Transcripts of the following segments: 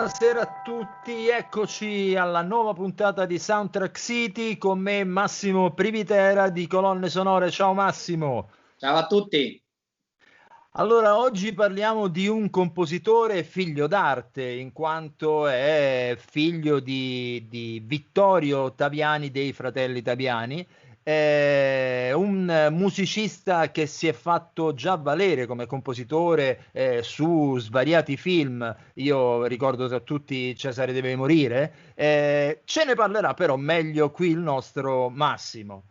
Buonasera a tutti, eccoci alla nuova puntata di Soundtrack City con me Massimo Privitera di Colonne Sonore. Ciao Massimo. Ciao a tutti. Allora, oggi parliamo di un compositore figlio d'arte, in quanto è figlio di Vittorio Taviani dei Fratelli Taviani, un musicista che si è fatto già valere come compositore su svariati film. Io ricordo tra tutti Cesare deve morire. Ce ne parlerà però meglio qui il nostro Massimo.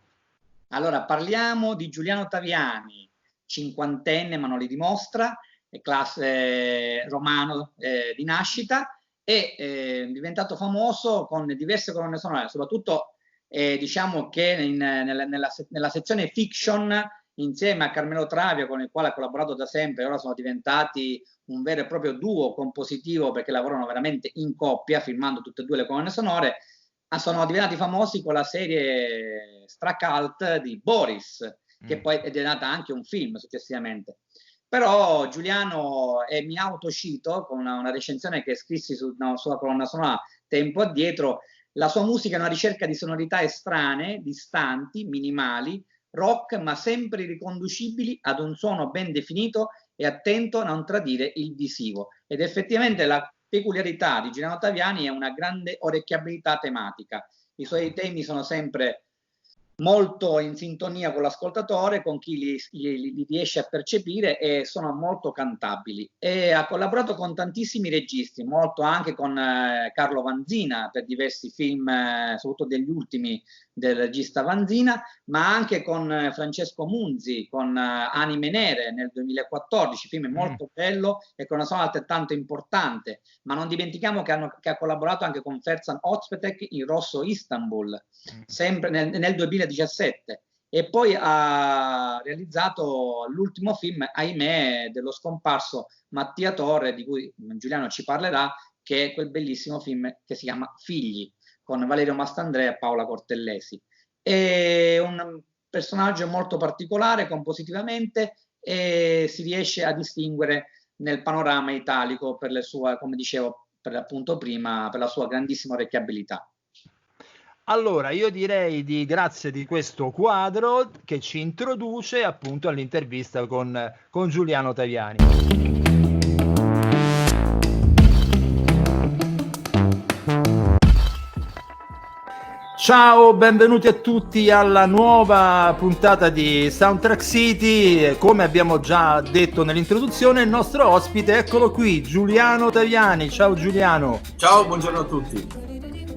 Allora, parliamo di Giuliano Taviani, cinquantenne ma non li dimostra, è classe romano di nascita e diventato famoso con diverse colonne sonore, soprattutto diciamo che nella sezione fiction insieme a Carmelo Travia, con il quale ha collaborato da sempre. Ora sono diventati un vero e proprio duo compositivo perché lavorano veramente in coppia, filmando tutte e due le colonne sonore. Sono diventati famosi con la serie Stracult di Boris, che poi è diventata anche un film successivamente. Però Giuliano, e mi autocito con una recensione che scrissi su una sua colonna sonora tempo addietro, la sua musica è una ricerca di sonorità estranee, distanti, minimali, rock, ma sempre riconducibili ad un suono ben definito e attento a non tradire il visivo. Ed effettivamente la peculiarità di Giuliano Taviani è una grande orecchiabilità tematica. I suoi temi sono sempre molto in sintonia con l'ascoltatore, con chi li riesce a percepire, e sono molto cantabili. E ha collaborato con tantissimi registi, molto anche con Carlo Vanzina per diversi film, soprattutto degli ultimi del regista Vanzina, ma anche con Francesco Munzi, con Anime Nere nel 2014, film molto bello e con una sonora altrettanto importante. Ma non dimentichiamo che ha collaborato anche con Ferzan Özpetek in Rosso Istanbul, sempre nel 2017, e poi ha realizzato l'ultimo film, ahimè, dello scomparso Mattia Torre, di cui Giuliano ci parlerà, che è quel bellissimo film che si chiama Figli, con Valerio Mastandrea e Paola Cortellesi. È un personaggio molto particolare compositivamente e si riesce a distinguere nel panorama italico per le sue, come dicevo per appunto prima, per la sua grandissima orecchiabilità. Allora, io direi grazie di questo quadro che ci introduce appunto all'intervista con Giuliano Taviani. Ciao, benvenuti a tutti alla nuova puntata di Soundtrack City. Come abbiamo già detto nell'introduzione, il nostro ospite, eccolo qui, Giuliano Taviani. Ciao Giuliano. Ciao, buongiorno a tutti.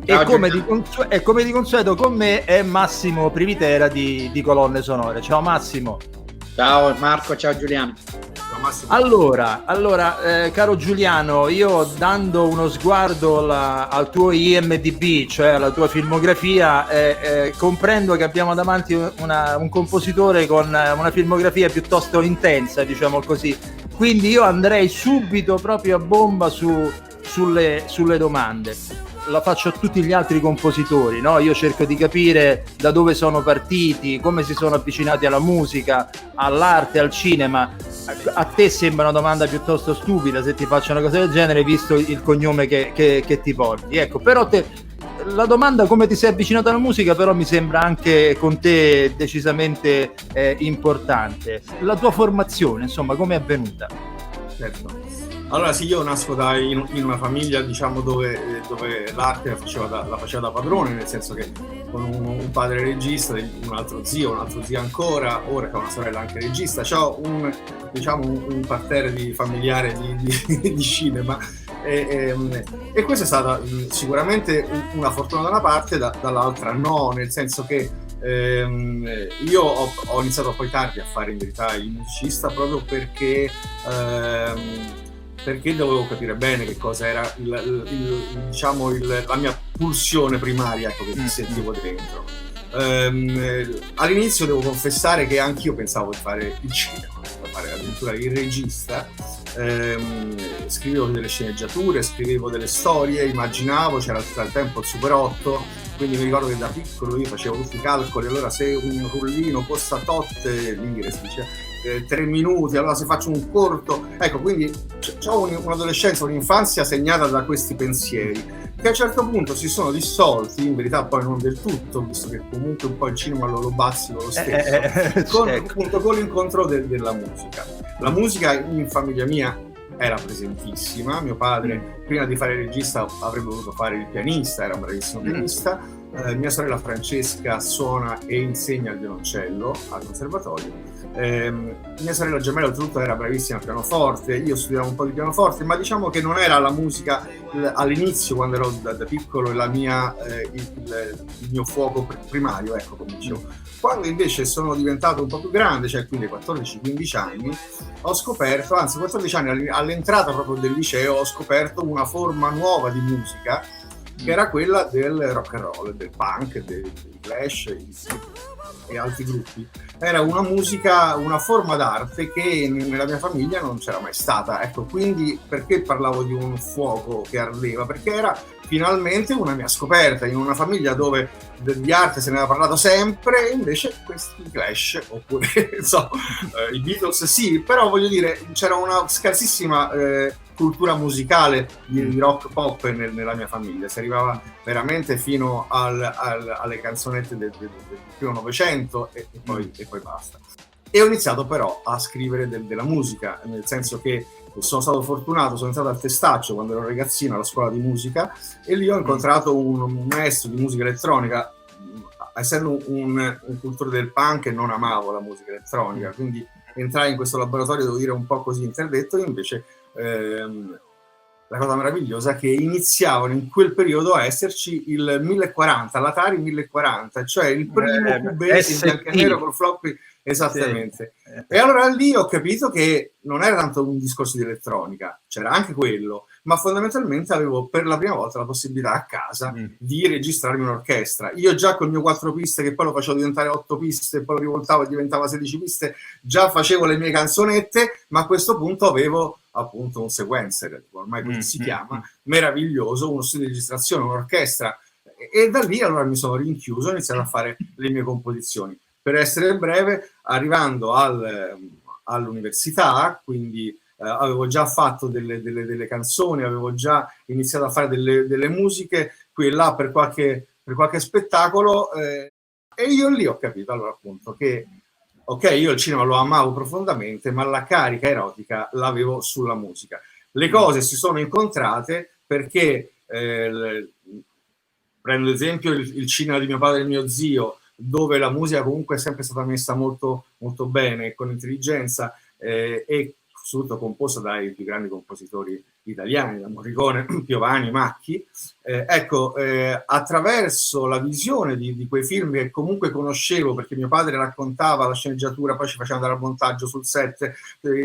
E come di consueto con me è Massimo Privitera di Colonne Sonore. Ciao Massimo. Ciao Marco, ciao Giuliano. Ciao Massimo. Allora, caro Giuliano, io dando uno sguardo al tuo IMDb, cioè alla tua filmografia, comprendo che abbiamo davanti un compositore con una filmografia piuttosto intensa, diciamo così. Quindi io andrei subito proprio a bomba sulle domande. La faccio a tutti gli altri compositori, no? Io cerco di capire da dove sono partiti, come si sono avvicinati alla musica, all'arte, al cinema. A te sembra una domanda piuttosto stupida se ti faccio una cosa del genere, visto il cognome che ti porti. Ecco, però la domanda come ti sei avvicinato alla musica però mi sembra anche con te decisamente importante. La tua formazione, insomma, come è avvenuta? Certo. Allora sì, io nasco in una famiglia, diciamo, dove l'arte la faceva da padrone, nel senso che con un padre regista, un altro zio ancora, ora che ho una sorella anche regista, c'ho un parterre familiare di cinema e questa è stata sicuramente una fortuna da una parte, dall'altra no, nel senso che io ho iniziato poi tardi a fare in verità il musicista proprio perché dovevo capire bene che cosa era la mia pulsione primaria, ecco, che sentivo dentro. All'inizio devo confessare che anch'io pensavo di fare il cinema, di fare addirittura il regista. Scrivevo delle sceneggiature, scrivevo delle storie, immaginavo, c'era al tempo il Super 8, quindi mi ricordo che da piccolo io facevo tutti i calcoli, allora se un rullino costa tot lire, si dice, 3 minuti, allora se faccio un corto, ecco, quindi ho un'adolescenza, un'infanzia segnata da questi pensieri che a un certo punto si sono dissolti, in verità poi non del tutto, visto che comunque un po' il cinema lo bazzico lo stesso, appunto, con l'incontro della musica. La musica in famiglia mia era presentissima, mio padre prima di fare il regista avrebbe voluto fare il pianista, era un bravissimo pianista, mia sorella Francesca suona e insegna il violoncello al conservatorio, mia sorella gemella oltretutto era bravissima al pianoforte, io studiavo un po' di pianoforte, ma diciamo che non era la musica all'inizio, quando ero da piccolo, il mio fuoco primario, ecco, come dicevo. Quando invece sono diventato un po' più grande, cioè quindi 14-15 anni, ho scoperto, anzi 14 anni all'entrata proprio del liceo, ho scoperto una forma nuova di musica che era quella del rock and roll, del punk, dei Clash e altri gruppi. Era una musica, una forma d'arte che nella mia famiglia non c'era mai stata. Ecco, quindi perché parlavo di un fuoco che ardeva? Perché era finalmente una mia scoperta in una famiglia dove di arte se ne aveva parlato sempre, e invece questi Clash oppure i Beatles sì, però voglio dire c'era una scarsissima cultura musicale di rock pop nella mia famiglia, si arrivava veramente fino alle canzonette del primo Novecento e poi basta. E ho iniziato però a scrivere della musica, nel senso che sono stato fortunato, sono entrato al Testaccio quando ero ragazzino alla scuola di musica e lì ho incontrato un maestro di musica elettronica. Essendo un cultore del punk non amavo la musica elettronica, quindi entrai in questo laboratorio, devo dire un po' così interdetto, e invece la cosa meravigliosa è che iniziavano in quel periodo a esserci il 1040, l'Atari 1040, cioè il primo cubase in bianco e nero col floppy, esattamente. Sì. E allora lì ho capito che non era tanto un discorso di elettronica, c'era anche quello, ma fondamentalmente avevo per la prima volta la possibilità a casa di registrarmi un'orchestra. Io già con il mio 4 piste, che poi lo facevo diventare 8 piste, poi lo rivoltavo e diventava 16 piste, già facevo le mie canzonette, ma a questo punto avevo appunto un sequencer, ormai così si chiama, meraviglioso, uno studio di registrazione, un'orchestra, e da lì allora mi sono rinchiuso e ho iniziato a fare le mie composizioni. Per essere breve, arrivando all'università, quindi avevo già fatto delle canzoni, avevo già iniziato a fare delle musiche qui e là per qualche spettacolo, e io lì ho capito allora appunto che ok, io il cinema lo amavo profondamente, ma la carica erotica l'avevo sulla musica. Le cose si sono incontrate perché, prendo esempio il cinema di mio padre e mio zio, dove la musica comunque è sempre stata messa molto, molto bene, con intelligenza, e soprattutto composta dai più grandi compositori italiani, da Morricone, Piovani, Macchi. Attraverso la visione di quei film che comunque conoscevo, perché mio padre raccontava la sceneggiatura, poi ci faceva andare al montaggio sul set,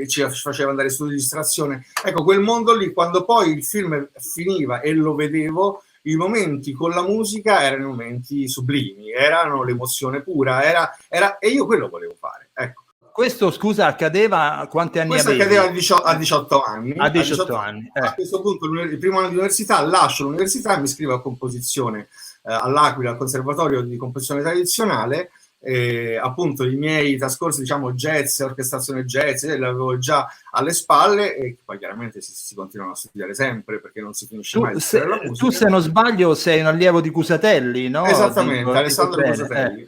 ci faceva andare in studio di registrazione. Ecco, quel mondo lì, quando poi il film finiva e lo vedevo, i momenti con la musica erano momenti sublimi, erano l'emozione pura, e io quello volevo fare, ecco. Questo, scusa, accadeva quanti anni avevi? Questo accadeva a 18 anni. A 18 anni. A questo punto, il primo anno di università, lascio l'università e mi iscrivo a composizione all'Aquila, al Conservatorio di Composizione Tradizionale. Appunto i miei trascorsi, diciamo, jazz, orchestrazione jazz, li avevo già alle spalle, e poi chiaramente si continuano a studiare sempre perché non si finisce mai. Tu, se non sbaglio, sei un allievo di Cusatelli, no? Esattamente, Alessandro Cusatelli.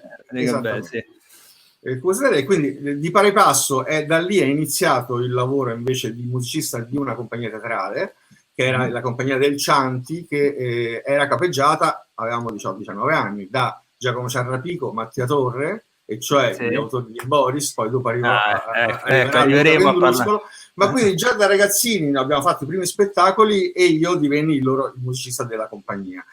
Sì. Quindi di pari passo da lì è iniziato il lavoro invece di musicista di una compagnia teatrale, che era la compagnia del Cianti, che era capeggiata, avevamo 19 anni, da Giacomo Ciarrapico, Mattia Torre, e cioè gli autori di Boris, poi dopo arriveremo a parlare. Ma quindi già da ragazzini abbiamo fatto i primi spettacoli e io divenni il musicista della compagnia.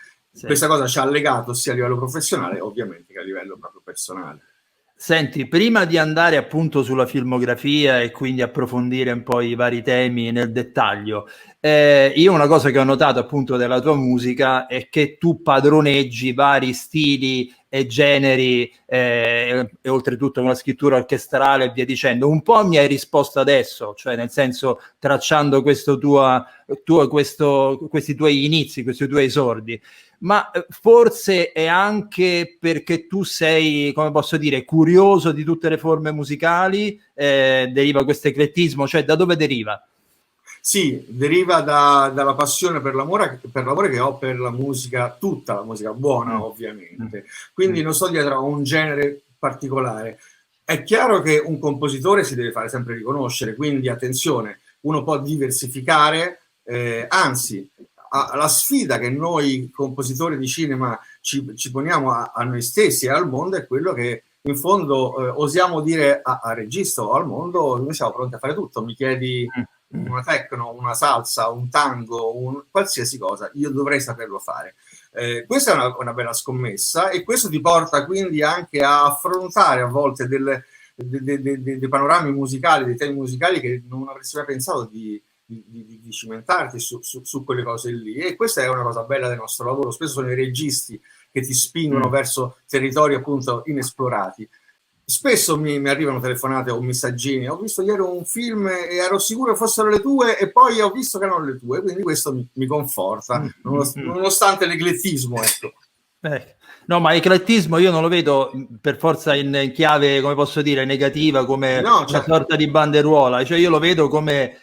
Questa cosa ci ha legato sia a livello professionale ovviamente che a livello proprio personale. Senti, prima di andare appunto sulla filmografia e quindi approfondire un po' i vari temi nel dettaglio, io una cosa che ho notato appunto della tua musica è che tu padroneggi vari stili e generi, e oltretutto con la scrittura orchestrale e via dicendo. Un po' mi hai risposto adesso, cioè nel senso tracciando questi tuoi inizi, questi tuoi esordi. Ma forse è anche perché tu sei, come posso dire, curioso di tutte le forme musicali, deriva questo eclettismo, cioè da dove deriva? Sì, deriva dalla passione per l'amore che ho per la musica, tutta la musica buona ovviamente, quindi non sto dietro a un genere particolare. È chiaro che un compositore si deve fare sempre riconoscere, quindi attenzione, uno può diversificare, anzi la sfida che noi compositori di cinema ci poniamo a noi stessi e al mondo è quello che in fondo osiamo dire al regista o al mondo: noi siamo pronti a fare tutto, mi chiedi una techno, una salsa, un tango, qualsiasi cosa, io dovrei saperlo fare. Questa è una bella scommessa, e questo ti porta quindi anche a affrontare a volte dei panorami musicali, dei temi musicali che non avresti mai pensato di cimentarti su quelle cose lì. E questa è una cosa bella del nostro lavoro. Spesso sono i registi che ti spingono verso territori appunto inesplorati. Spesso mi arrivano telefonate o messaggini: ho visto ieri un film e ero sicuro fossero le tue, e poi ho visto che erano le tue, quindi questo mi conforta, nonostante l'eclettismo, ecco. No, ma eclettismo io non lo vedo per forza in chiave, come posso dire, negativa, come una sorta di banderuola, cioè io lo vedo come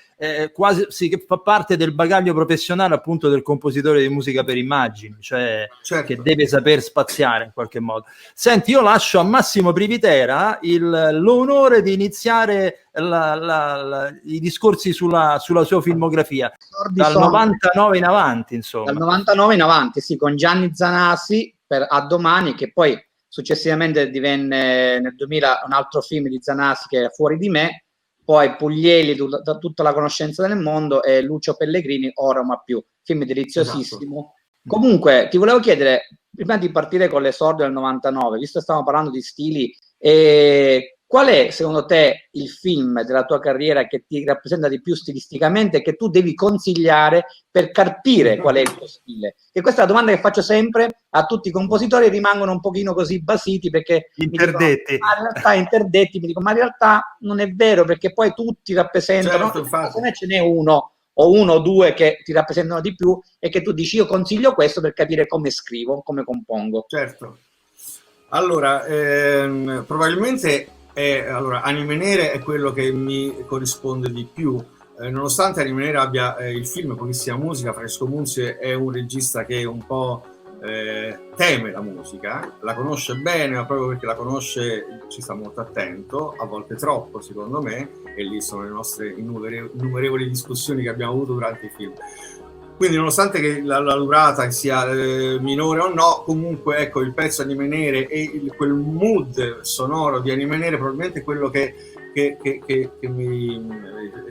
quasi sì, che fa parte del bagaglio professionale appunto del compositore di musica per immagini, cioè che deve saper spaziare in qualche modo. Senti, io lascio a Massimo Privitera l'onore di iniziare i discorsi sulla sua filmografia dal 99 in avanti, insomma. Dal 99 in avanti, sì, con Gianni Zanassi per A Domani, che poi successivamente divenne nel 2000 un altro film di Zanassi che è Fuori di me, poi Puglieli, tutta la conoscenza del mondo, e Lucio Pellegrini, Ora ma più, film deliziosissimo. Esatto. Comunque ti volevo chiedere, prima di partire con l'esordio del 99, visto che stiamo parlando di stili, qual è secondo te il film della tua carriera che ti rappresenta di più stilisticamente, che tu devi consigliare per capire qual è il tuo stile? E questa è la domanda che faccio sempre a tutti i compositori, rimangono un pochino così basiti perché interdetti. Mi dicono, ma in realtà non è vero, perché poi tutti rappresentano, se ne ce n'è uno o due che ti rappresentano di più e che tu dici: io consiglio questo per capire come scrivo, come compongo. Certo. Allora, probabilmente Anime Nere è quello che mi corrisponde di più, nonostante Anime Nere abbia il film pochissima musica. Francesco Munzi è un regista che un po' teme la musica, la conosce bene, ma proprio perché la conosce ci sta molto attento, a volte troppo secondo me, e lì sono le nostre innumerevoli discussioni che abbiamo avuto durante i film. Quindi nonostante che la durata sia minore o no, comunque ecco, il pezzo Anime Nere e quel mood sonoro di Anime Nere probabilmente è quello che mi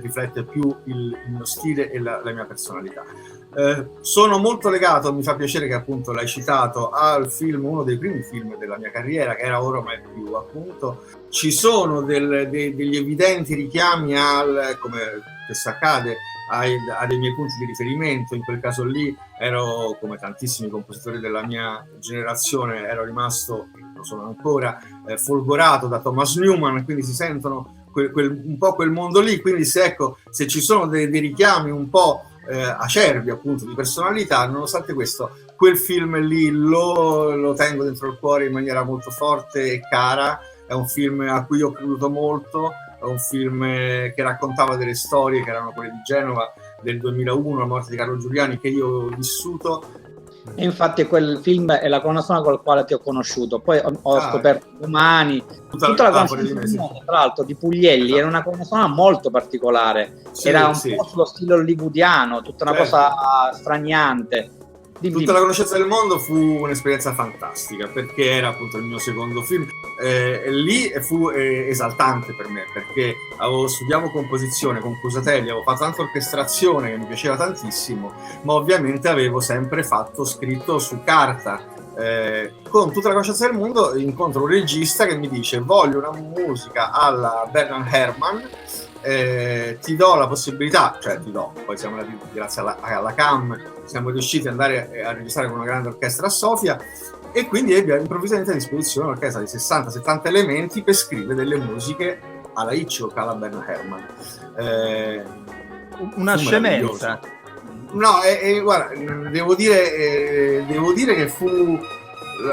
riflette più il mio stile e la mia personalità. Sono molto legato, mi fa piacere che appunto l'hai citato, al film, uno dei primi film della mia carriera, che era Ora mai più, appunto. Ci sono degli evidenti richiami come spesso accade, a dei miei punti di riferimento. In quel caso lì ero, come tantissimi compositori della mia generazione, ero rimasto, lo sono ancora, folgorato da Thomas Newman, quindi si sentono un po' quel mondo lì. Quindi se ci sono dei richiami un po' acerbi appunto di personalità, nonostante questo, quel film lì lo tengo dentro il cuore in maniera molto forte e cara. È un film a cui ho creduto molto, è un film che raccontava delle storie che erano quelle di Genova del 2001, la morte di Carlo Giuliani, che io ho vissuto. E infatti quel film è la colonna sonora con la quale ti ho conosciuto. Poi ho scoperto Domani, tutta la colonna sonora del mondo, tra l'altro, di Puglielli. Era una colonna sonora molto particolare, era un po' sullo stile hollywoodiano, tutta una cosa straniante. Tutta la conoscenza del mondo fu un'esperienza fantastica, perché era appunto il mio secondo film. Lì fu esaltante per me, perché studiavo composizione con Cusatelli, avevo fatto anche orchestrazione che mi piaceva tantissimo, ma ovviamente avevo sempre fatto scritto su carta, con tutta la conoscenza del mondo incontro un regista che mi dice: voglio una musica alla Bernard Herrmann, ti do la possibilità, cioè ti do, poi siamo andati, grazie alla CAM siamo riusciti ad andare a registrare con una grande orchestra a Sofia, e quindi ebbe improvvisamente a disposizione un'orchestra di 60-70 elementi per scrivere delle musiche alla Hitchcock, alla Bernard Herrmann. Una scemenza. No, guarda, devo dire che fu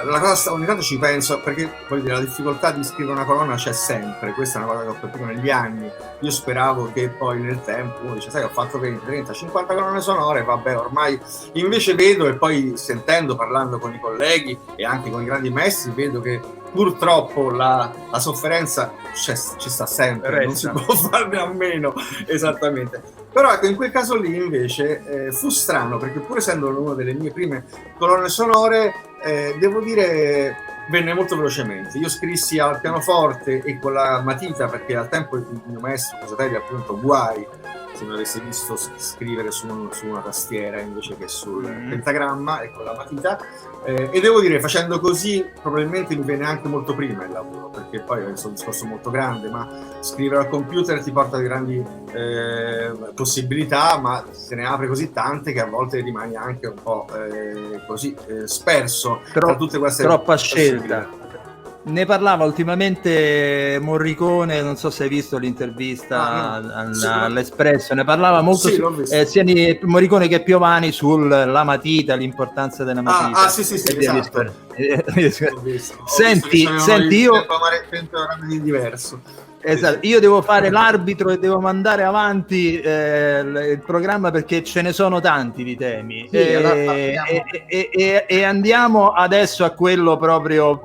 la cosa, ogni tanto ci penso, perché voglio dire, la difficoltà di scrivere una colonna c'è sempre, questa è una cosa che ho capito negli anni. Io speravo che poi nel tempo uno dice: sai, ho fatto 20, 30, 50 colonne sonore, vabbè, ormai. Invece vedo, e poi sentendo, parlando con i colleghi e anche con i grandi maestri, vedo che purtroppo la sofferenza ci sta sempre, non si può farne a meno, esattamente. Però ecco, in quel caso lì invece fu strano, perché pur essendo una delle mie prime colonne sonore, devo dire, venne molto velocemente. Io scrissi al pianoforte e con la matita, perché al tempo il mio maestro Cosatelli, appunto, guai se mi avesse visto scrivere su una tastiera invece che sul pentagramma, e con la matita, e devo dire, facendo così probabilmente mi viene anche molto prima il lavoro, perché poi è un discorso molto grande, ma scrivere al computer ti porta grandi possibilità, ma se ne apre così tante che a volte rimani anche un po' così sperso tra tutte queste troppa scelta. Ne parlava ultimamente Morricone, non so se hai visto l'intervista all'Espresso, ne parlava molto sia di Morricone che Piovani sulla matita, l'importanza della matita. Sì, esatto. Senti, io diverso. Esatto, io devo fare l'arbitro e devo mandare avanti il programma, perché ce ne sono tanti di temi, e andiamo adesso a quello proprio,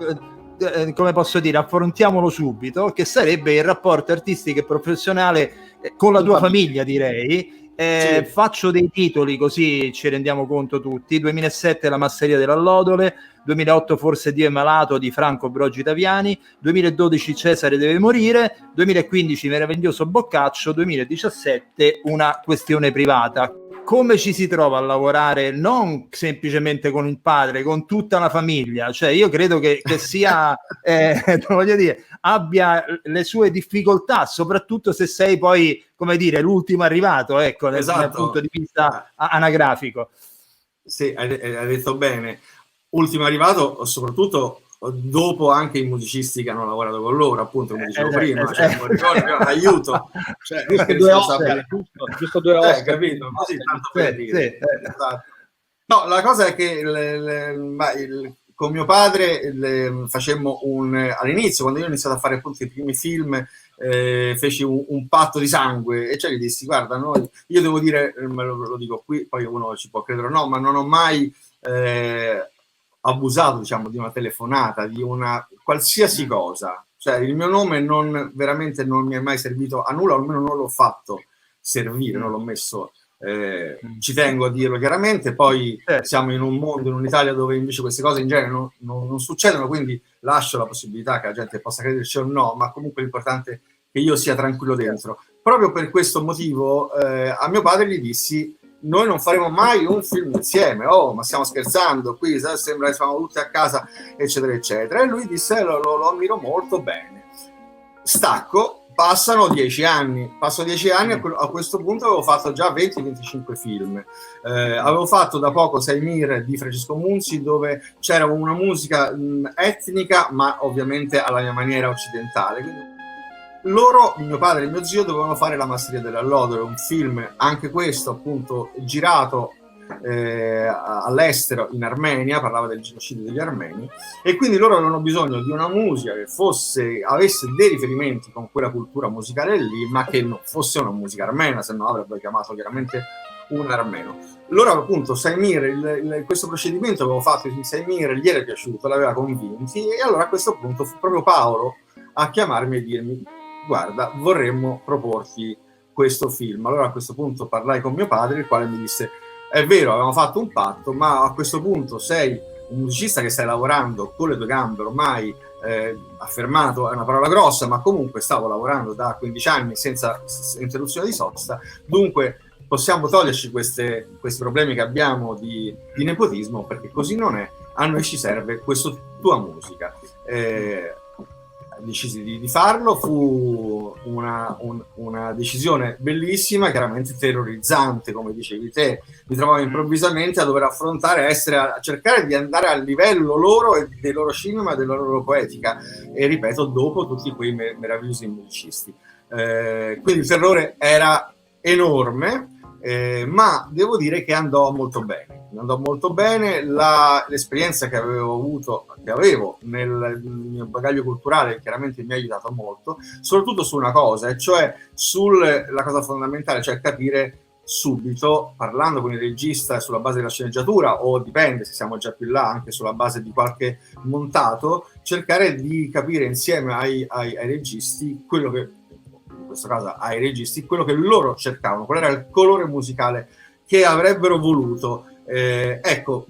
come posso dire, affrontiamolo subito, che sarebbe il rapporto artistico e professionale con la tua famiglia, direi. Faccio dei titoli così ci rendiamo conto tutti: 2007 La masseria dell'allodole, 2008 Forse Dio è malato di Franco Brogi Taviani, 2012 Cesare deve morire, 2015 Meraviglioso Boccaccio, 2017 Una questione privata. Come ci si trova a lavorare non semplicemente con il padre, con tutta la famiglia? Cioè, io credo che sia, voglio dire, abbia le sue difficoltà, soprattutto se sei poi, come dire, l'ultimo arrivato, ecco, dal punto di vista anagrafico. Sì, hai detto bene. Ultimo arrivato, soprattutto dopo anche i musicisti che hanno lavorato con loro, appunto, come dicevo prima, cioè, aiuto, cioè, giusto 2 ore, capito? Così, tanto per dire. Esatto. No, la cosa è che con mio padre facemmo all'inizio, quando io ho iniziato a fare appunto i primi film, feci un patto di sangue, e cioè gli dissi: guarda, io devo dire, lo dico qui, poi uno ci può credere o no, ma non ho mai abusato, diciamo, di una telefonata, di una qualsiasi cosa. Cioè, il mio nome veramente non mi è mai servito a nulla, almeno non l'ho fatto servire, non l'ho messo, ci tengo a dirlo chiaramente. Poi siamo in un mondo, in un'Italia dove invece queste cose in genere non succedono, quindi lascio la possibilità che la gente possa crederci o no, ma comunque l'importante è che io sia tranquillo dentro. Proprio per questo motivo a mio padre gli dissi: noi non faremo mai un film insieme, ma stiamo scherzando, qui sembra che siamo tutti a casa, eccetera eccetera. E lui disse: lo ammiro molto, bene, stacco. Passano 10 anni, a questo punto avevo fatto già 20-25 film, avevo fatto da poco Saimir di Francesco Munzi, dove c'era una musica etnica, ma ovviamente alla mia maniera occidentale. Quindi mio padre e mio zio, dovevano fare La masseria dell'allodole, un film, anche questo appunto girato all'estero, in Armenia, parlava del genocidio degli armeni, e quindi loro avevano bisogno di una musica che avesse dei riferimenti con quella cultura musicale lì, ma che non fosse una musica armena, se no avrebbero chiamato chiaramente un armeno. Loro appunto Saimir, questo procedimento avevo fatto in Saimir, gli era piaciuto, l'aveva convinti, e allora a questo punto fu proprio Paolo a chiamarmi e dirmi: guarda, vorremmo proporti questo film. Allora a questo punto parlai con mio padre, il quale mi disse: è vero, avevamo fatto un patto, ma a questo punto sei un musicista che stai lavorando con le tue gambe, ormai affermato è una parola grossa, ma comunque stavo lavorando da 15 anni senza interruzione di sosta, dunque possiamo toglierci questi problemi che abbiamo di nepotismo, perché così non è. a noi ci serve questa tua musica. Decisi di farlo, fu una decisione bellissima, chiaramente terrorizzante, come dicevi te. Mi trovavo improvvisamente a dover affrontare, a cercare di andare al livello loro e del loro cinema, della loro poetica, e ripeto, dopo tutti quei meravigliosi musicisti. Quindi il terrore era enorme, ma devo dire che andò molto bene. L'esperienza che avevo nel mio bagaglio culturale chiaramente mi ha aiutato molto, soprattutto su una cosa, cioè la cosa fondamentale, cioè capire subito, parlando con il regista sulla base della sceneggiatura, o dipende se siamo già più là, anche sulla base di qualche montato, cercare di capire insieme ai registi quello che, in questo caso ai registi, quello che loro cercavano, qual era il colore musicale che avrebbero voluto. Ecco,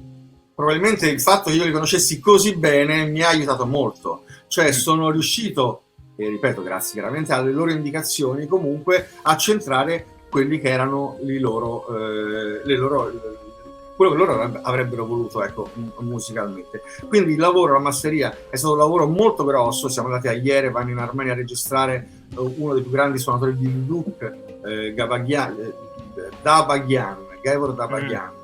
probabilmente il fatto che io li conoscessi così bene mi ha aiutato molto, cioè sono riuscito, e ripeto, grazie chiaramente alle loro indicazioni, comunque a centrare quelli che erano quello che loro avrebbero voluto, ecco, musicalmente. Quindi il lavoro, la masseria è stato un lavoro molto grosso. Siamo andati a Yerevan in Armenia a registrare uno dei più grandi suonatori di Duduk, Gevor Dabagyan.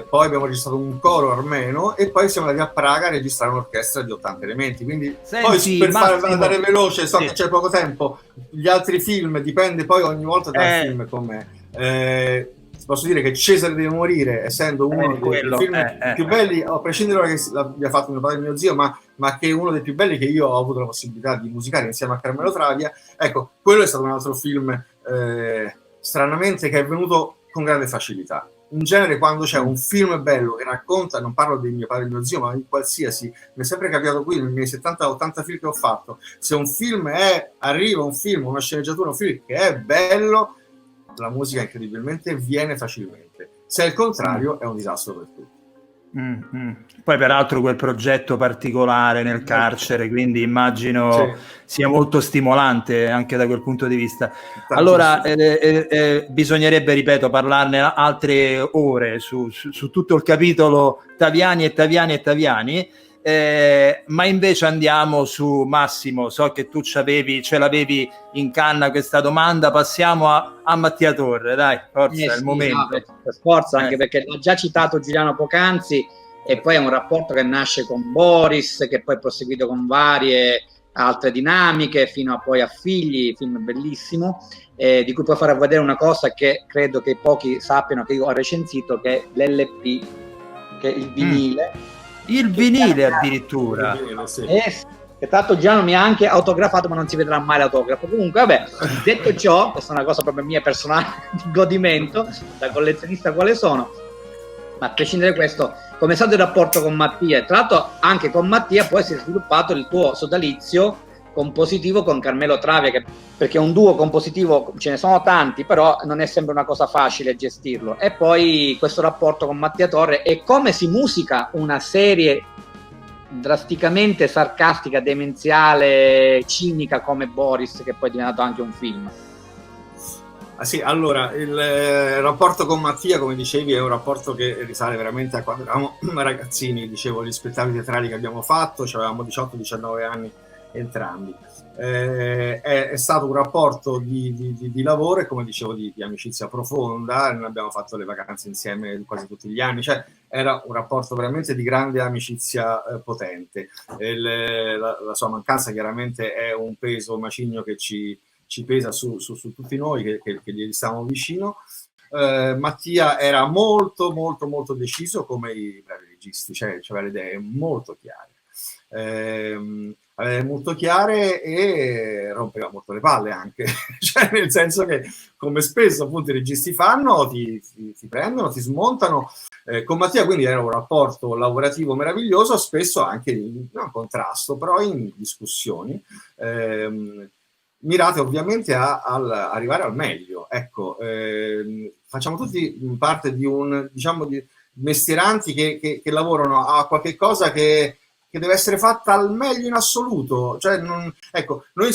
Poi abbiamo registrato un coro armeno e poi siamo andati a Praga a registrare un'orchestra di 80 elementi. Quindi poi, per andare veloce, so che c'è poco tempo, gli altri film dipende poi ogni volta dal film com'è. Posso dire che Cesare deve morire, essendo uno dei film più belli, a prescindere da che l'abbia fatto mio padre e mio zio, ma che è uno dei più belli che io ho avuto la possibilità di musicare insieme a Carmelo Travia. Ecco, quello è stato un altro film stranamente che è venuto con grande facilità. In genere, quando c'è un film bello che racconta, non parlo di mio padre e mio zio, ma di qualsiasi, mi è sempre capitato qui nei miei 70-80 film che ho fatto, se un film arriva un film, una sceneggiatura, un film che è bello, la musica incredibilmente viene facilmente. Se è il contrario, è un disastro per tutti. Poi peraltro quel progetto particolare nel carcere, quindi immagino sia molto stimolante anche da quel punto di vista. Allora bisognerebbe, ripeto, parlarne altre ore su tutto il capitolo Taviani, ma invece andiamo su Massimo. So che tu ce l'avevi in canna questa domanda, passiamo a Mattia Torre, dai, forza, è il momento. No, per forza, anche perché l'ho già citato Giuliano poc'anzi, e poi è un rapporto che nasce con Boris, che poi è proseguito con varie altre dinamiche, fino a poi a Figli, film bellissimo, di cui puoi far vedere una cosa che credo che pochi sappiano, che io ho recensito, che è l'LP, che è il vinile. Il vinile addirittura. Che tanto Giuliano mi ha anche autografato, ma non si vedrà mai l'autografo. Comunque, vabbè, detto ciò, questa è una cosa proprio mia personale di godimento, da collezionista quale sono, ma a prescindere da questo, come è stato il rapporto con Mattia? Tra l'altro anche con Mattia poi si è sviluppato il tuo sodalizio compositivo con Carmelo Travia, perché un duo compositivo ce ne sono tanti, però non è sempre una cosa facile gestirlo. E poi questo rapporto con Mattia Torre e come si musica una serie drasticamente sarcastica, demenziale, cinica come Boris, che poi è diventato anche un film. Sì, allora, il rapporto con Mattia, come dicevi, è un rapporto che risale veramente a quando eravamo ragazzini. Dicevo, gli spettacoli teatrali che abbiamo fatto, avevamo 18-19 anni entrambi. È stato un rapporto di lavoro e, come dicevo, di amicizia profonda. Noi abbiamo fatto le vacanze insieme quasi tutti gli anni, cioè era un rapporto veramente di grande amicizia potente. La sua mancanza chiaramente è un peso, un macigno che ci pesa su tutti noi che gli stiamo vicino. Mattia era molto molto molto deciso, come i bravi registi, cioè aveva le idee molto chiare, e rompeva molto le palle anche, cioè nel senso che, come spesso appunto i registi fanno, ti prendono, ti smontano. Con Mattia quindi era un rapporto lavorativo meraviglioso, spesso anche in contrasto, però in discussioni mirate ovviamente a arrivare al meglio. Ecco, facciamo tutti parte di di mestieranti che lavorano a qualche cosa che deve essere fatta al meglio in assoluto. Cioè, ecco, noi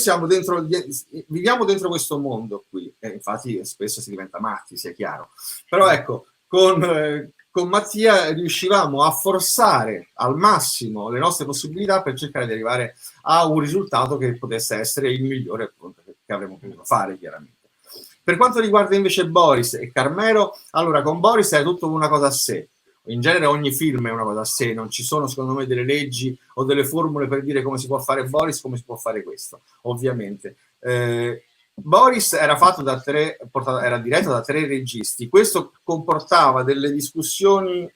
viviamo dentro questo mondo qui, infatti spesso si diventa matti, sia chiaro. Però ecco, con con Mattia riuscivamo a forzare al massimo le nostre possibilità per cercare di arrivare a un risultato che potesse essere il migliore, appunto, che avremmo potuto fare, chiaramente. Per quanto riguarda invece Boris e Carmelo, allora con Boris è tutto una cosa a sé. In genere ogni film è una cosa a sé, non ci sono secondo me delle leggi o delle formule per dire come si può fare Boris, come si può fare questo, ovviamente. Boris era fatto era diretto da 3 registi, questo comportava delle discussioni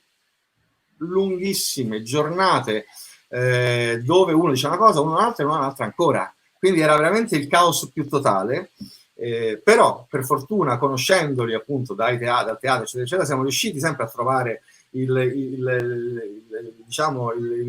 lunghissime, giornate, dove uno diceva una cosa, uno un'altra e uno un'altra ancora, quindi era veramente il caos più totale. Però per fortuna, conoscendoli appunto dal teatro eccetera eccetera, siamo riusciti sempre a trovare il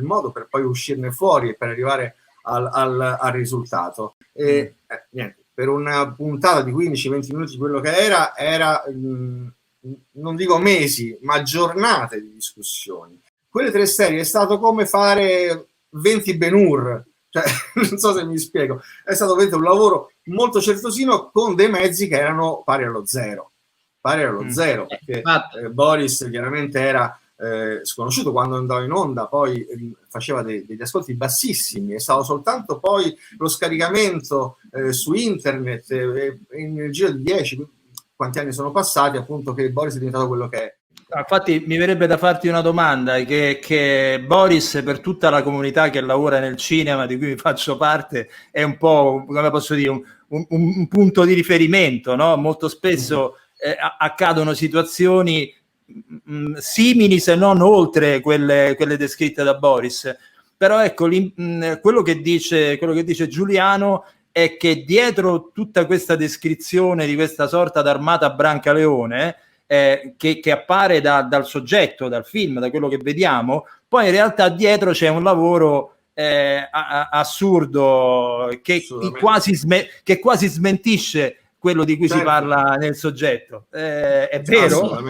modo per poi uscirne fuori e per arrivare al risultato. Niente, per una puntata di 15-20 minuti quello che era non dico mesi, ma giornate di discussioni. Quelle 3 serie è stato come fare 20 Ben-Hur, cioè, non so se mi spiego, è stato un lavoro molto certosino con dei mezzi che erano pari allo zero, perché Boris chiaramente era sconosciuto quando andava in onda, poi faceva degli ascolti bassissimi, è stato soltanto poi lo scaricamento su internet nel giro di 10, quanti anni sono passati appunto che Boris è diventato quello che è. Infatti mi verrebbe da farti una domanda, che Boris, per tutta la comunità che lavora nel cinema di cui faccio parte, è un po', come posso dire, un punto di riferimento, no? Molto spesso accadono situazioni simili, se non oltre quelle descritte da Boris. Però ecco, quello che dice Giuliano è che dietro tutta questa descrizione di questa sorta d'armata Brancaleone, che appare dal soggetto, dal film, da quello che vediamo, poi in realtà dietro c'è un lavoro assurdo che quasi smentisce quello di cui si parla nel soggetto. È vero?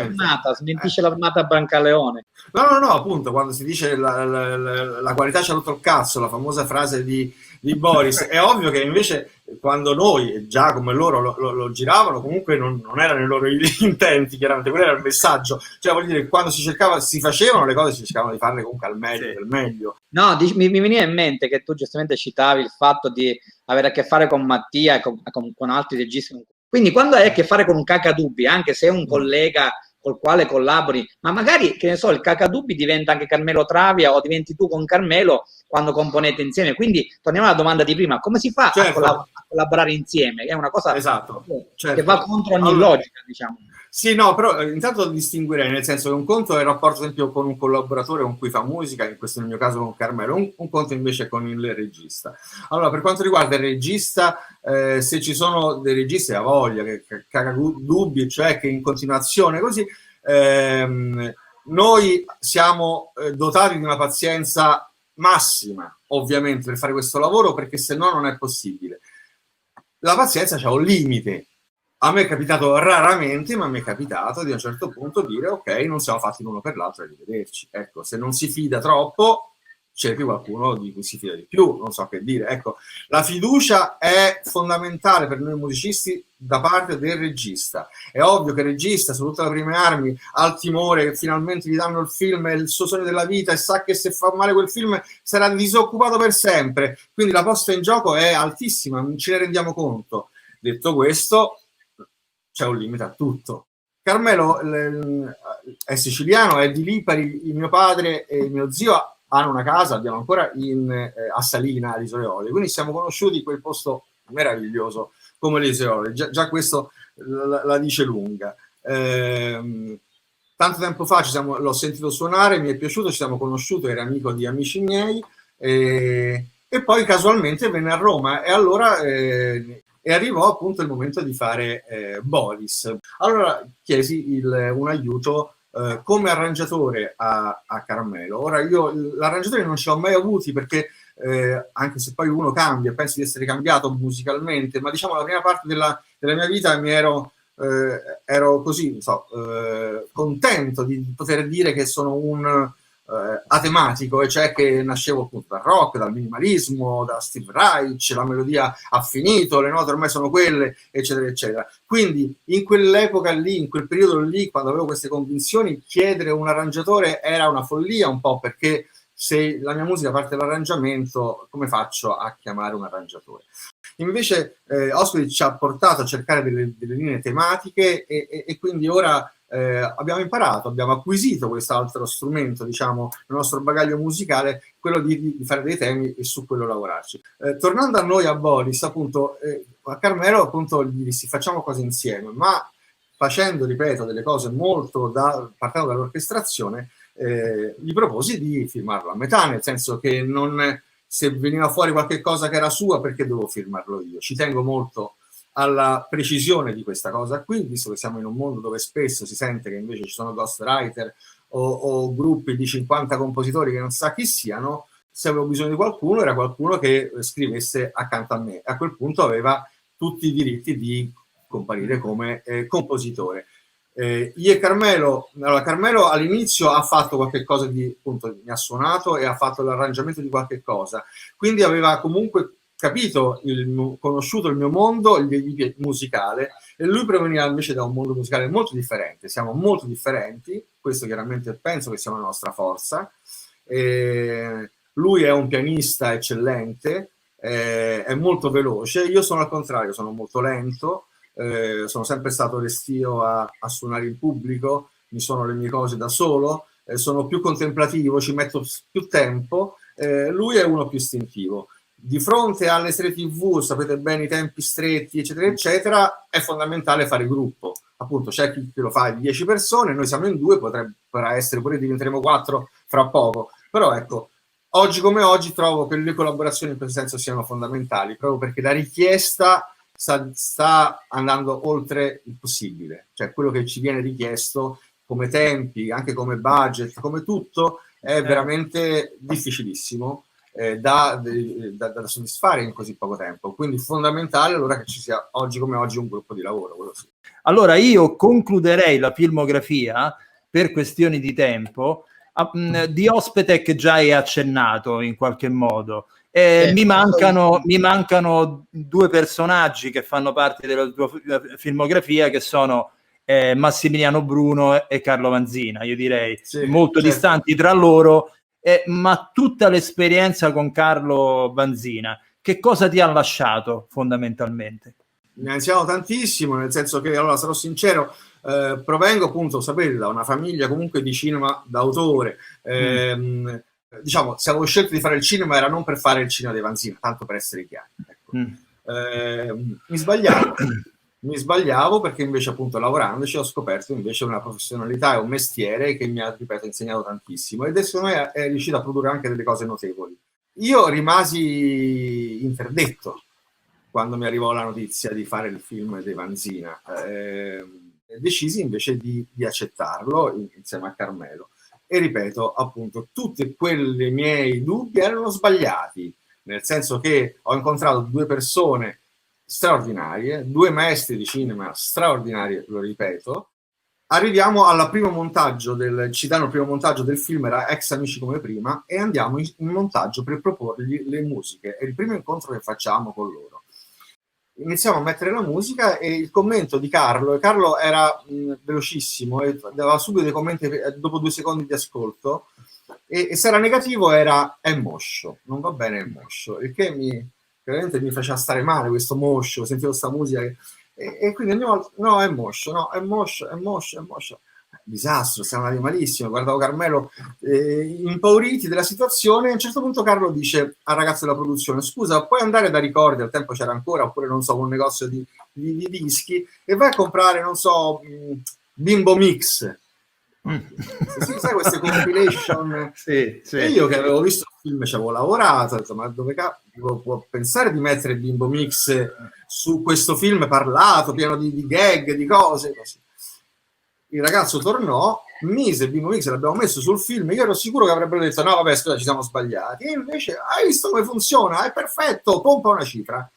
Smentisce l'armata Brancaleone. No, appunto, quando si dice la qualità ci ha rotto il cazzo, la famosa frase di Boris, è ovvio che invece quando noi, Giacomo e loro lo giravano, comunque non erano i loro intenti, chiaramente, quello era il messaggio, cioè vuol dire, quando si facevano le cose, si cercavano di farle comunque al meglio del meglio. No, mi veniva in mente che tu giustamente citavi il fatto di avere a che fare con Mattia e con altri registi, quindi quando hai a che fare con un Cacadubbi, anche se è un collega col quale collabori, ma magari, che ne so, il Cacadubbi diventa anche Carmelo Travia o diventi tu con Carmelo quando componete insieme. Quindi torniamo alla domanda di prima: come si fa a collaborare insieme? È una cosa che va contro ogni logica, diciamo. Sì, no, però intanto distinguerei, nel senso che un conto è il rapporto, ad esempio, con un collaboratore con cui fa musica, in questo nel mio caso con Carmelo, un conto invece con il regista. Allora, per quanto riguarda il regista, se ci sono dei registi a voglia, che Cacadubbi, cioè che in continuazione così, noi siamo dotati di una pazienza massima, ovviamente, per fare questo lavoro, perché se no non è possibile. La pazienza c'ha un limite. A me è capitato raramente, ma mi è capitato di a un certo punto dire ok, non siamo fatti l'uno per l'altro, arrivederci. Ecco, se non si fida troppo, c'è più qualcuno di cui si fida di più, non so che dire. Ecco, la fiducia è fondamentale per noi musicisti da parte del regista. È ovvio che il regista, soprattutto alle prime armi, ha il timore che finalmente gli danno il film, è il suo sogno della vita e sa che se fa male quel film sarà disoccupato per sempre. Quindi la posta in gioco è altissima, non ce ne rendiamo conto. Detto questo, c'è un limite a tutto. Carmelo è siciliano, è di Lipari, il mio padre e mio zio hanno una casa, abbiamo ancora a Salina, all'Isoleoli, quindi siamo conosciuti in quel posto meraviglioso come l'Isoleoli, già questo la dice lunga. Tanto tempo fa l'ho sentito suonare, mi è piaciuto, ci siamo conosciuti, era amico di amici miei, e poi casualmente venne a Roma e allora e arrivò appunto il momento di fare Boris. Allora chiesi un aiuto come arrangiatore a Carmelo. Ora io l'arrangiatore non ce l'ho mai avuti perché anche se poi uno cambia, penso di essere cambiato musicalmente, ma diciamo la prima parte della mia vita ero così, non so, contento di poter dire che sono un atematico, e cioè che nascevo appunto dal rock, dal minimalismo, da Steve Reich, la melodia ha finito, le note ormai sono quelle, eccetera, eccetera. Quindi in quell'epoca lì, in quel periodo lì, quando avevo queste convinzioni, chiedere un arrangiatore era una follia un po', perché se la mia musica parte dall'arrangiamento, come faccio a chiamare un arrangiatore? Invece Oswald ci ha portato a cercare delle linee tematiche e quindi ora abbiamo imparato, abbiamo acquisito quest'altro strumento, diciamo, nel nostro bagaglio musicale, quello di fare dei temi e su quello lavorarci. Tornando a noi, a Boris, appunto, a Carmelo appunto gli dissi facciamo cose insieme, ma facendo, ripeto, delle cose molto partendo dall'orchestrazione, gli proposi di firmarlo a metà, nel senso che non, se veniva fuori qualche cosa che era sua, perché dovevo firmarlo io? Ci tengo molto alla precisione di questa cosa qui, visto che siamo in un mondo dove spesso si sente che invece ci sono ghostwriter o gruppi di 50 compositori che non sa chi siano. Se avevo bisogno di qualcuno, era qualcuno che scrivesse accanto a me. A quel punto aveva tutti i diritti di comparire come compositore. Io e Carmelo, allora Carmelo all'inizio ha fatto qualche cosa di, appunto, mi ha suonato e ha fatto l'arrangiamento di qualche cosa, quindi aveva comunque capito, conosciuto il mio mondo musicale, e lui proveniva invece da un mondo musicale molto differente. Siamo molto differenti, questo chiaramente penso che sia una nostra forza. Lui è un pianista eccellente, è molto veloce, io sono al contrario, sono molto lento. Sono sempre stato restio a suonare in pubblico, mi suono le mie cose da solo, sono più contemplativo, ci metto più tempo. Lui è uno più istintivo. Di fronte alle serie TV, sapete bene, i tempi stretti, eccetera, eccetera, è fondamentale fare gruppo. Appunto, c'è chi lo fa in 10 persone, noi siamo in 2, potrà essere pure diventeremo 4 fra poco. Però ecco, oggi come oggi trovo che le collaborazioni in questo senso siano fondamentali, proprio perché la richiesta sta andando oltre il possibile, cioè quello che ci viene richiesto come tempi, anche come budget, come tutto, è veramente difficilissimo da soddisfare in così poco tempo. Quindi fondamentale allora che ci sia oggi come oggi un gruppo di lavoro, quello sì. Allora io concluderei la filmografia per questioni di tempo. Di Ospetec già hai accennato in qualche modo. Mi mancano due personaggi che fanno parte della tua filmografia, che sono Massimiliano Bruno e Carlo Vanzina. Io direi molto distanti tra loro, ma tutta l'esperienza con Carlo Vanzina, che cosa ti ha lasciato fondamentalmente? Ne ansiamo tantissimo, nel senso che, allora, sarò sincero, provengo appunto, sapete, da una famiglia comunque di cinema d'autore. Diciamo, se avevo scelto di fare il cinema era non per fare il cinema dei Vanzina, tanto per essere chiari, ecco. Mi sbagliavo perché invece appunto lavorandoci ho scoperto invece una professionalità e un mestiere che mi ha, ripeto, insegnato tantissimo, ed secondo me è riuscito a produrre anche delle cose notevoli. Io rimasi interdetto quando mi arrivò la notizia di fare il film dei Vanzina, decisi invece di accettarlo insieme a Carmelo. E ripeto, appunto, tutti quei miei dubbi erano sbagliati, nel senso che ho incontrato due persone straordinarie, due maestri di cinema straordinari, lo ripeto. Arriviamo al primo montaggio ci danno il primo montaggio del film, era Ex Amici come prima, e andiamo in montaggio per proporgli le musiche. È il primo incontro che facciamo con loro. Iniziamo a mettere la musica e il commento di Carlo era velocissimo e dava subito dei commenti dopo 2 secondi di ascolto, e se era negativo era è moscio, non va bene, è moscio, il che veramente mi faceva stare male questo moscio, sentivo questa musica e quindi no, è moscio, no, è moscio. Disastro, stiamo andando malissimo. Guardavo Carmelo impauriti della situazione. A un certo punto Carlo dice al ragazzo della produzione: scusa, puoi andare da Ricordi, al tempo c'era ancora, oppure non so, un negozio di dischi, e vai a comprare, non so, Bimbo Mix. Sì, sai, queste compilation. Sì. E io che avevo visto il film, ci avevo lavorato, insomma, dove può pensare di mettere Bimbo Mix su questo film parlato, pieno di gag, di cose così. Il ragazzo tornò, mise Bimbo Mix, l'abbiamo messo sul film. Io ero sicuro che avrebbero detto: no, vabbè, scusa, ci siamo sbagliati. E invece, hai visto come funziona? È perfetto, pompa una cifra.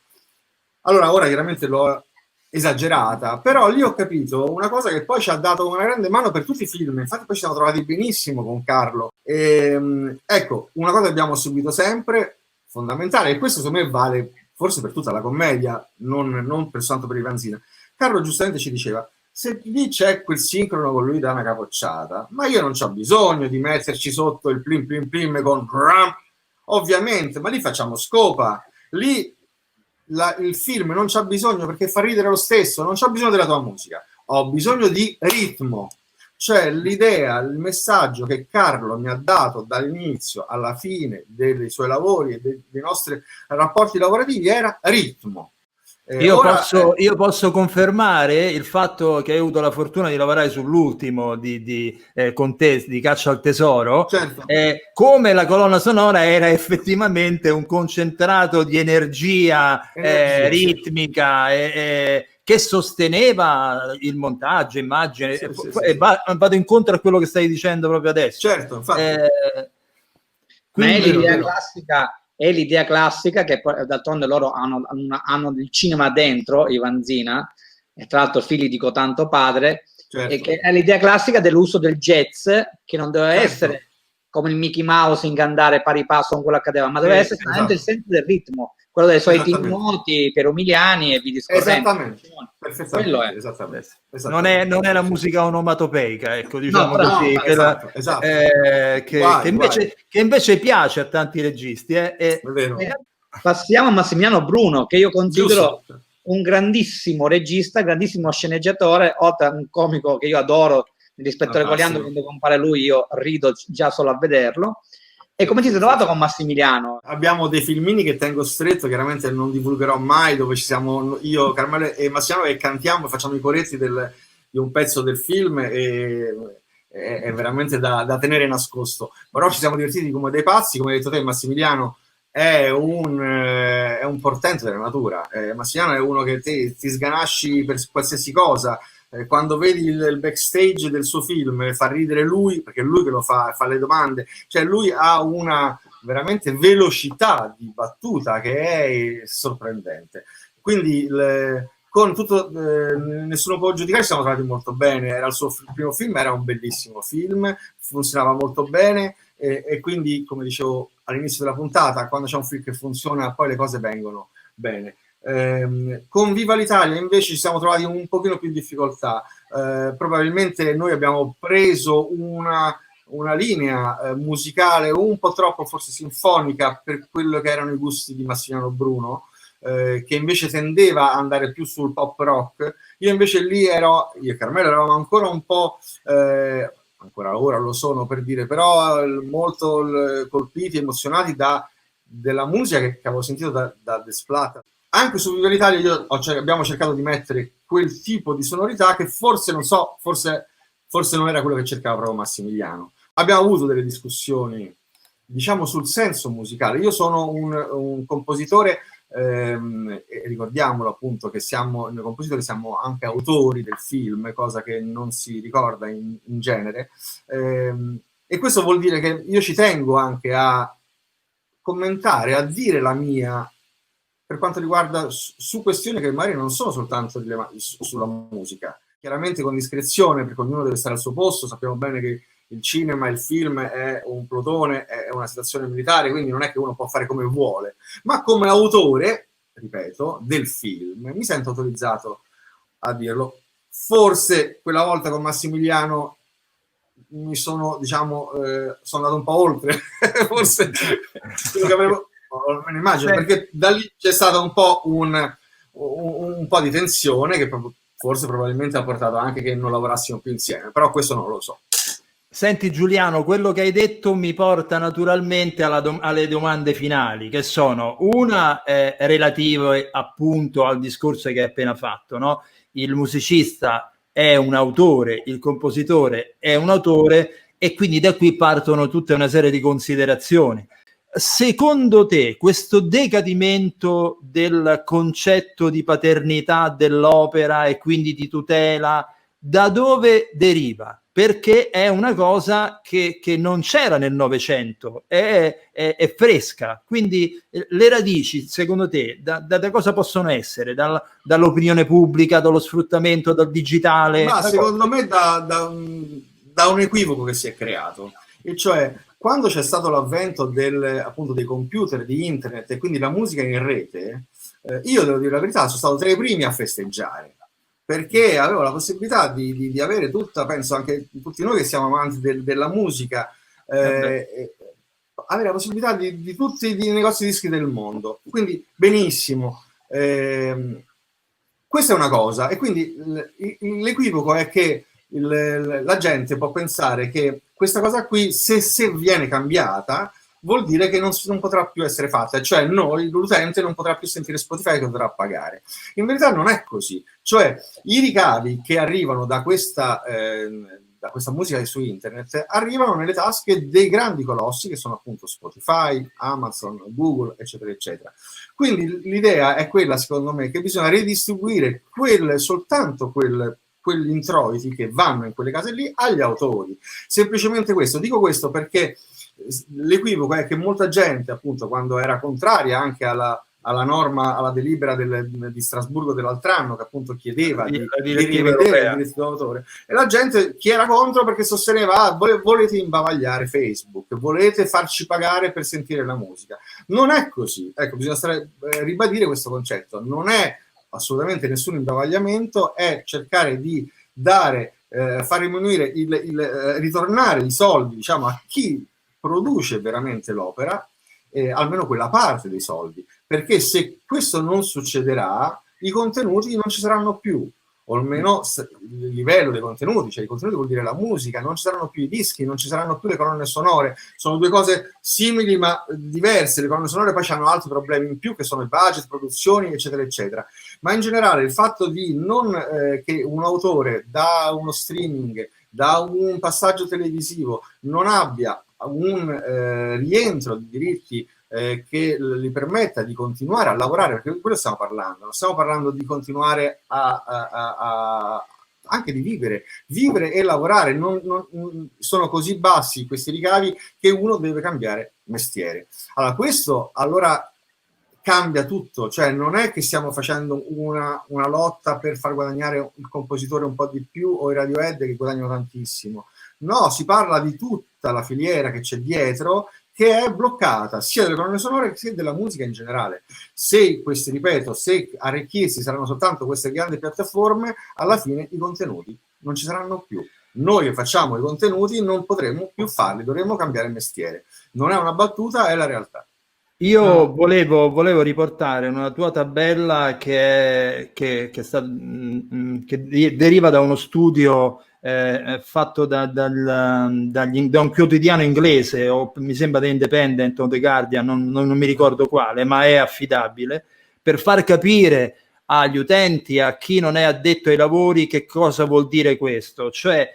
Allora, ora chiaramente l'ho esagerata, però lì ho capito una cosa che poi ci ha dato una grande mano per tutti i film, infatti poi ci siamo trovati benissimo con Carlo. Ecco, una cosa che abbiamo subito sempre, fondamentale, e questo secondo me vale forse per tutta la commedia, non per soltanto per Ivanzina. Carlo giustamente ci diceva, se lì c'è quel sincrono con lui da una capocciata, ma io non c'ho bisogno di metterci sotto il plim plim plim con ovviamente, ma lì facciamo scopa, lì il film non c'ha bisogno perché fa ridere lo stesso, non c'ha bisogno della tua musica, ho bisogno di ritmo, cioè l'idea, il messaggio che Carlo mi ha dato dall'inizio alla fine dei suoi lavori e dei nostri rapporti lavorativi era ritmo. Io posso confermare il fatto che hai avuto la fortuna di lavorare sull'ultimo con te, di Caccia al Tesoro, certo. Come la colonna sonora era effettivamente un concentrato di energia ritmica che sosteneva il montaggio, immagine, sì. Vado incontro a quello che stai dicendo proprio adesso. Certo, infatti. Ma è l'idea classica che poi d'altronde loro hanno il cinema dentro, Ivanzina, e tra l'altro figli di cotanto padre, certo. E che è l'idea classica dell'uso del jazz, che non doveva essere come il Mickey Mouse ingandare pari passo con quello che accadeva, ma doveva essere solamente il senso del ritmo, quello dei soliti noti perumiliani e via discorrendo. Esattamente. Quello è. Esattamente. Non è la musica onomatopeica, ecco, diciamo così, esatto. Che invece piace a tanti registi. È vero. Passiamo a Massimiliano Bruno, che io considero un grandissimo regista, grandissimo sceneggiatore, oltre a un comico che io adoro, rispetto alle Coliando, quando compare lui io rido già solo a vederlo. E come ti sei trovato con Massimiliano? Abbiamo dei filmini che tengo stretto, chiaramente non divulgherò mai, dove ci siamo io, Carmelo e Massimiliano che cantiamo e facciamo i coretti di un pezzo del film e è veramente da tenere nascosto. Però ci siamo divertiti come dei pazzi, come hai detto te Massimiliano è un portento della natura. Massimiliano è uno che ti sganasci per qualsiasi cosa. Quando vedi il backstage del suo film fa ridere lui, perché è lui che lo fa le domande, cioè lui ha una veramente velocità di battuta che è sorprendente, quindi con tutto nessuno può giudicare, ci siamo trovati molto bene, era il suo primo film, era un bellissimo film, funzionava molto bene e quindi come dicevo all'inizio della puntata, quando c'è un film che funziona poi le cose vengono bene. Con Viva l'Italia invece ci siamo trovati un pochino più in difficoltà, probabilmente noi abbiamo preso una linea musicale un po' troppo forse sinfonica per quello che erano i gusti di Massimiliano Bruno, che invece tendeva ad andare più sul pop rock. Io invece lì io e Carmelo eravamo ancora un po' ancora ora lo sono per dire, però molto colpiti, emozionati della musica che avevo sentito da The Splat. Anche su Viva l'Italia abbiamo cercato di mettere quel tipo di sonorità che forse, non so, forse non era quello che cercava proprio Massimiliano. Abbiamo avuto delle discussioni, diciamo, sul senso musicale. Io sono un compositore, ricordiamolo appunto che noi compositori siamo anche autori del film, cosa che non si ricorda in genere, e questo vuol dire che io ci tengo anche a commentare, a dire la mia per quanto riguarda su questioni che magari non sono soltanto sulla musica, chiaramente con discrezione, perché ognuno deve stare al suo posto. Sappiamo bene che il cinema, il film è un plotone, è una situazione militare, quindi non è che uno può fare come vuole, ma come autore, ripeto, del film mi sento autorizzato a dirlo. Forse quella volta con Massimiliano mi sono, diciamo, sono andato un po' oltre forse quello che avevo, me ne immagino, perché da lì c'è stato un po' un po' di tensione che forse probabilmente ha portato anche che non lavorassimo più insieme, però questo non lo so. Senti Giuliano, quello che hai detto mi porta naturalmente alle domande finali, che sono una relative appunto al discorso che hai appena fatto, no? Il musicista è un autore, il compositore è un autore, e quindi da qui partono tutta una serie di considerazioni. Secondo te questo decadimento del concetto di paternità dell'opera e quindi di tutela da dove deriva? perché è una cosa che non c'era nel Novecento, è fresca. Quindi le radici, secondo te, da cosa possono essere? Dall'opinione pubblica, dallo sfruttamento, dal digitale? Ma secondo me da un equivoco che si è creato, e cioè quando c'è stato l'avvento appunto dei computer, di internet e quindi la musica in rete, io devo dire la verità, sono stato tra i primi a festeggiare, perché avevo la possibilità di avere tutta, penso anche tutti noi che siamo amanti della musica, avere la possibilità di tutti i negozi di dischi del mondo. Quindi benissimo. Questa è una cosa, e quindi l'equivoco è che la gente può pensare che questa cosa qui, se viene cambiata, vuol dire che non potrà più essere fatta, cioè l'utente non potrà più sentire Spotify, che dovrà pagare. In verità non è così, cioè i ricavi che arrivano da questa musica su internet arrivano nelle tasche dei grandi colossi, che sono appunto Spotify, Amazon, Google, eccetera, eccetera. Quindi l'idea è quella, secondo me, che bisogna redistribuire soltanto quegli introiti che vanno in quelle case lì agli autori. Semplicemente questo. Dico questo perché l'equivoco è che molta gente, appunto, quando era contraria anche alla norma, alla delibera di Strasburgo dell'altro anno, che appunto chiedeva di rivedere il diritto d'autore, e la gente, chi era contro, perché sosteneva volete imbavagliare Facebook, volete farci pagare per sentire la musica. Non è così. Ecco, bisogna ribadire questo concetto. Non è assolutamente nessun imbavagliamento, è cercare di far diminuire ritornare i soldi, diciamo, a chi produce veramente l'opera, almeno quella parte dei soldi, perché se questo non succederà, i contenuti non ci saranno più, o almeno il livello dei contenuti, cioè i contenuti vuol dire la musica, non ci saranno più i dischi, non ci saranno più le colonne sonore. Sono due cose simili ma diverse. Le colonne sonore poi hanno altri problemi in più, che sono i budget, produzioni, eccetera, eccetera. Ma in generale il fatto di che un autore da uno streaming, da un passaggio televisivo, non abbia un rientro di diritti che gli permetta di continuare a lavorare, perché di quello stiamo parlando. Non stiamo parlando di continuare anche di vivere e lavorare. Sono così bassi questi ricavi che uno deve cambiare mestiere. Allora questo cambia tutto, cioè non è che stiamo facendo una lotta per far guadagnare il compositore un po' di più o i Radiohead che guadagnano tantissimo. No, si parla di tutta la filiera che c'è dietro, che è bloccata sia delle colonne sonore che della musica in generale. Se arricchirsi saranno soltanto queste grandi piattaforme, alla fine i contenuti non ci saranno più. Noi che facciamo i contenuti non potremo più farli, dovremo cambiare mestiere. Non è una battuta, è la realtà. Io volevo riportare una tua tabella che deriva da uno studio fatto da un quotidiano inglese, o mi sembra The Independent o The Guardian, non mi ricordo quale, ma è affidabile, per far capire agli utenti, a chi non è addetto ai lavori, che cosa vuol dire questo. Cioè,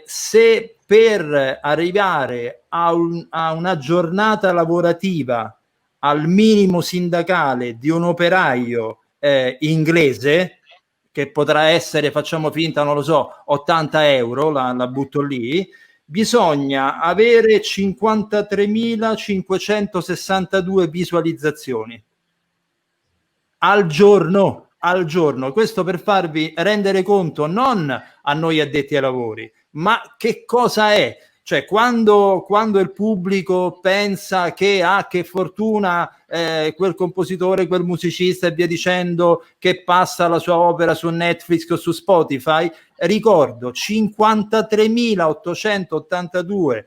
se per arrivare a una giornata lavorativa al minimo sindacale di un operaio inglese, che potrà essere, facciamo finta, non lo so, 80 euro, la butto lì, bisogna avere 53.562 visualizzazioni al giorno. Questo per farvi rendere conto non a noi addetti ai lavori, ma che cosa è. Cioè, quando il pubblico pensa che che fortuna quel compositore, quel musicista e via dicendo, che passa la sua opera su Netflix o su Spotify, ricordo 53.882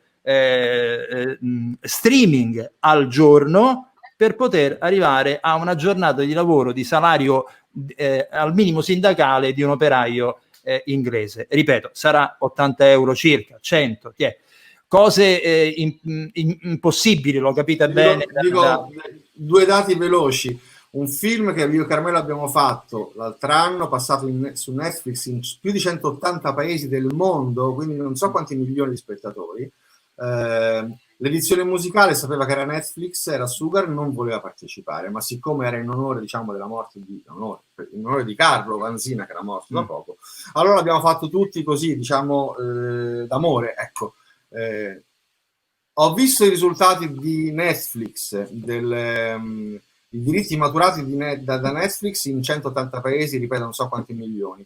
streaming al giorno per poter arrivare a una giornata di lavoro di salario al minimo sindacale di un operaio inglese. Ripeto, sarà 80 euro circa, 100, cose impossibili, lo capite bene. Dico due dati veloci. Un film che io e Carmelo abbiamo fatto l'altro anno, passato su Netflix in più di 180 paesi del mondo, quindi non so quanti milioni di spettatori. L'edizione musicale sapeva che era Netflix, era Sugar, non voleva partecipare, ma siccome era in onore, diciamo, della morte in onore di Carlo Vanzina, che era morto da poco, allora l'abbiamo fatto tutti così, diciamo, d'amore, ecco. Ho visto i risultati di Netflix, i diritti maturati da Netflix in 180 paesi, ripeto, non so quanti milioni.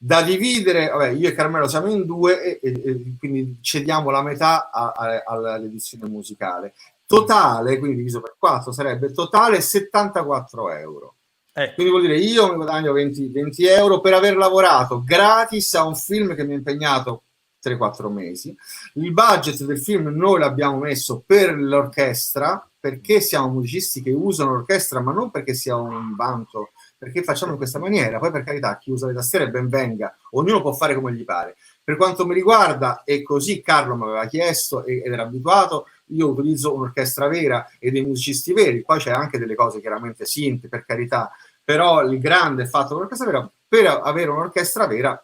Da dividere, vabbè, io e Carmelo siamo in 2 e quindi cediamo la metà all'edizione musicale. Totale, quindi diviso per 4, sarebbe totale 74 euro. Quindi vuol dire io mi guadagno 20 euro per aver lavorato gratis a un film che mi ha impegnato 3-4 mesi. Il budget del film noi l'abbiamo messo per l'orchestra, perché siamo musicisti che usano l'orchestra, ma non perché sia un vanto, perché facciamo in questa maniera. Poi, per carità, chi usa le tastiere ben venga, ognuno può fare come gli pare. Per quanto mi riguarda, e così Carlo mi aveva chiesto ed era abituato, io utilizzo un'orchestra vera e dei musicisti veri. Poi c'è anche delle cose chiaramente sinte, per carità, però il grande fatto dell'orchestra vera, per avere un'orchestra vera,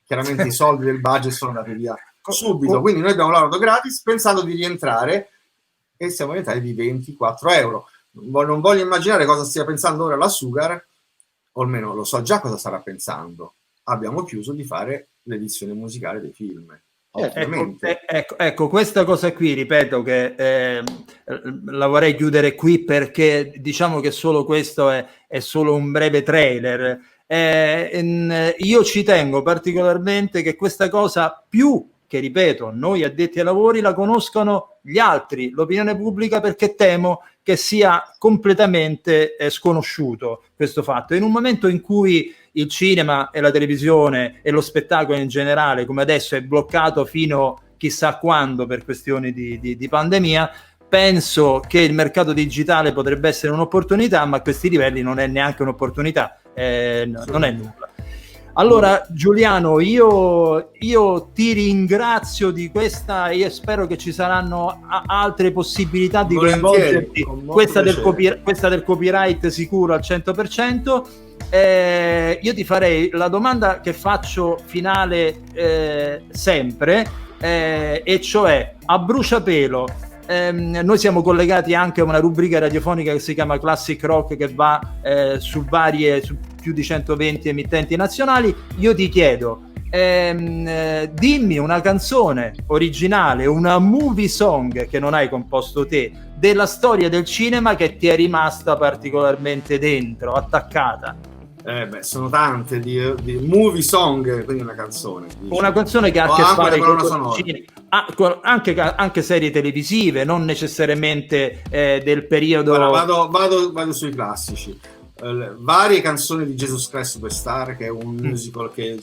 chiaramente i soldi del budget sono andati via subito. Quindi noi abbiamo lavorato gratis pensando di rientrare e siamo rientrati di 24 euro. Non voglio immaginare cosa stia pensando ora la Sugar, o almeno lo so già cosa starà pensando. Abbiamo chiuso di fare l'edizione musicale dei film. Ecco, questa cosa qui, ripeto che la vorrei chiudere qui, perché diciamo che solo questo è solo un breve trailer. Io ci tengo particolarmente che questa cosa, più che, ripeto, noi addetti ai lavori, la conoscano gli altri, l'opinione pubblica, perché temo che sia completamente sconosciuto questo fatto. In un momento in cui il cinema e la televisione e lo spettacolo in generale, come adesso, è bloccato fino chissà quando per questioni di pandemia, penso che il mercato digitale potrebbe essere un'opportunità, ma a questi livelli non è neanche un'opportunità, non è nulla. Allora, Giuliano, io ti ringrazio di questa, io spero che ci saranno altre possibilità di coinvolgerti, questa del copyright sicuro al 100%. Io ti farei la domanda che faccio finale sempre, e cioè, a bruciapelo, noi siamo collegati anche a una rubrica radiofonica che si chiama Classic Rock, che va su più di 120 emittenti nazionali. Io ti chiedo, dimmi una canzone originale, una movie song che non hai composto te, della storia del cinema, che ti è rimasta particolarmente dentro, attaccata. Sono tante di movie song, quindi una canzone. Una canzone che ha a che fare con il cinema, anche serie televisive, non necessariamente del periodo. Guarda, vado sui classici. Varie canzoni di Jesus Christ Superstar, che è un musical che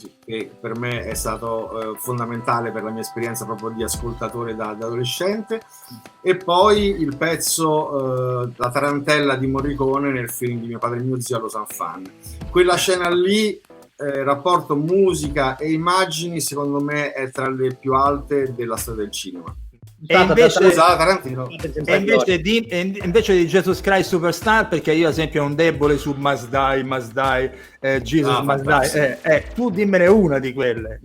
per me è stato fondamentale per la mia esperienza proprio di ascoltatore da adolescente, e poi il pezzo La tarantella di Morricone nel film di Mio padre e mio zio a Los Anfang. Quella scena lì, rapporto musica e immagini, secondo me è tra le più alte della storia del cinema. E invece di Jesus Christ Superstar, perché io ad esempio ho un debole su Must Die, Jesus Must Die, tu dimmene una di quelle.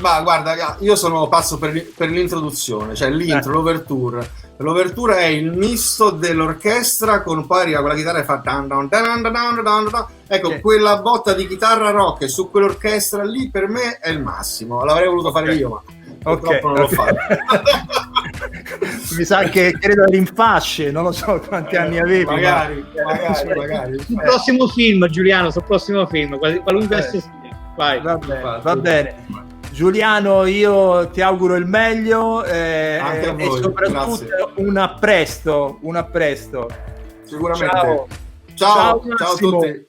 Ma guarda, io passo per l'introduzione, cioè l'intro, l'overture. L'overture è il misto dell'orchestra con poi arriva quella chitarra e fa dan dan dan dan dan dan dan. Ecco, quella botta di chitarra rock su quell'orchestra lì per me è il massimo. L'avrei voluto fare io, ma purtroppo non l'ho fatto. Mi sa che credo rinfasce, non lo so quanti anni avevi. Magari. Sul prossimo film, Giuliano, sul prossimo film, qualunque esso sia. Vai. Va bene. Giuliano, io ti auguro il meglio anche a voi, e soprattutto grazie. un a presto. Sicuramente. Ciao a tutti.